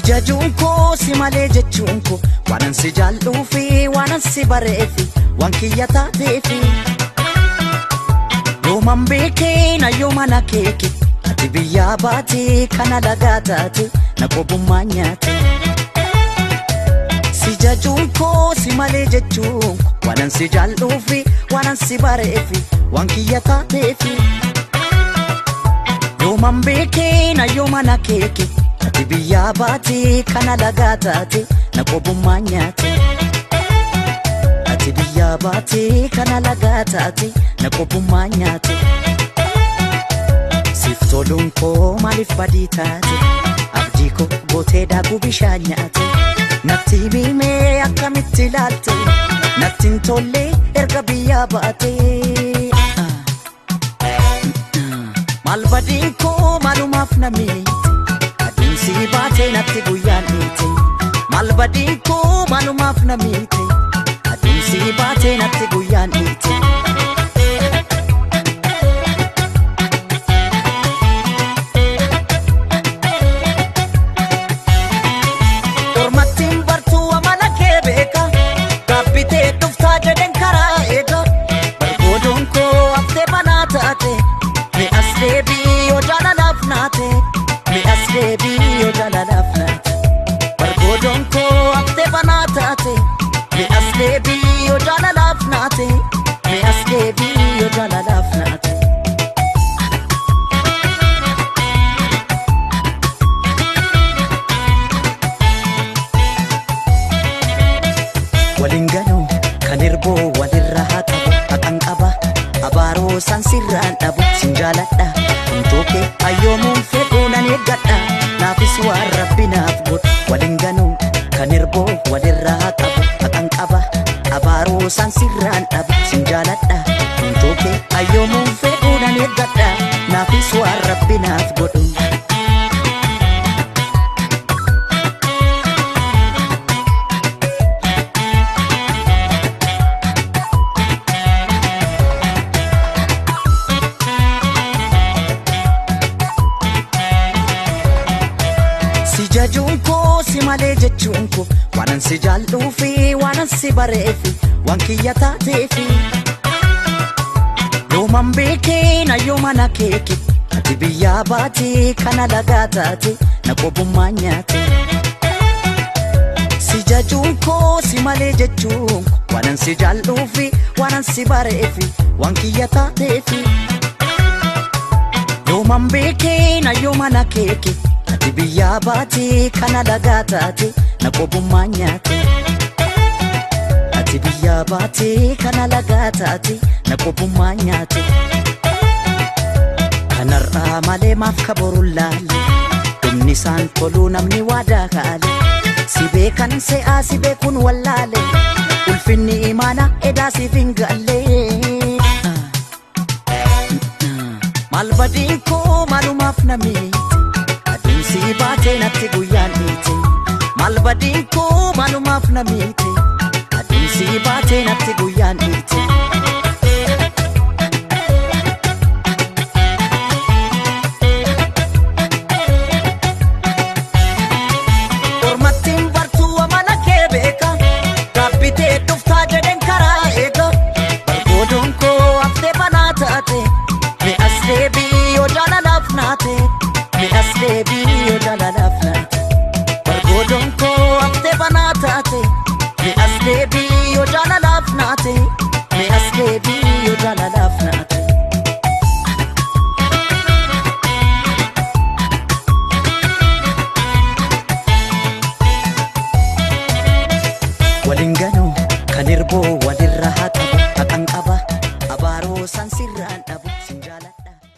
jajuun koo si malee jechuun koo waanan si jaalluu fi waanan si bareefi waan kiyya taateefi yooman beekee na yoomana keeke ati biyyaa baatee kana lagaa taate na qobummaa nyaate si jajuun koo si malee jechuun koo waanan si jaalluu fi waanan si bareefi waan kiyya taateefi yooman beekee na yoomana keeke ati biyyaa baatee kana lagaa taate na qobummaa nyaate ati biyyaa baatee kana lagaa taate na qobummaa nyaate siif toluun koo maaliif badii taate abdii koo gootee daakuu bishaan nyaate natti himee akkamitti ilaalte natti hin tolle erga biyyaa baatee maal badiin koo maalumaaf na miite si baatee natti guyyaan dhiite maal badiin koo maalumaaf na miite aduun si baatee natti guyyaan dhiite ormattiin bartuu amala kee beeka gaabbitee dhuftaa jedhen karaa eega bargoodoon koo haftee banaa taate mi as deebii yoo jaalalaaf naate mi as deebii yoo jaalalaaf naate bargoodoon koo haftee banaa taate mi as deebii yoo jaalalaaf naate mi as deebii yoo jaalalaaf naate waliin galuu kan hirboo walirraa haa qabu haqan qaba abaaroo san sirraan dhabu sin jaaladha Toke ayyoomuun fedhuunan eeggadha naafis waan rabbi naaf godhu waliin galuu kan hirboo walirraa qabu haqan qaba abaaroo san sirraan dhabu sin jaaladha Toke ayyoomuun fedhuunan eeggadha naafis waan rabbi naaf godhu jajuun koo si malee jechuun koo waanan si jaalluu fi waanan si bareefi waan kiyya taateefi yooman beekee na yoomana keeke ati biyyaa baatee kana lagaa taate na qobummaa nyaate si jajuun koo si malee jechuun koo waanan si jaalluu fi waanan si bareefi waan kiyya taateefi yooman beekee na yoomana keeke ati biyyaa baatee kana lagaa taate na qobummaa nyaate ati biyyaa baatee kana lagaa taate na qobummaa nyaate kanarraa malee maaf kaboruun laalle dhumni isaan toluu namni waadaa kaale si beekan se'aa si beekuun wallaale ulfinni imaana edaa siif hin galle maal badiin koo maalumaaf na miite si baatee natti guyyaan dhiite maal badiin koo maalumaaf na miite aduun si baatee natti guyyaan dhiite ormattiin bartuu amala kee beeka gaabbitee dhuftaa jedhen karaa eega bargoodoon koo haftee banaa taate mi as deebii yoo jaalalaaf naate mi as deebii yoo jaalalaaf naate bargoodoon koo haftee banaa taate mi as deebii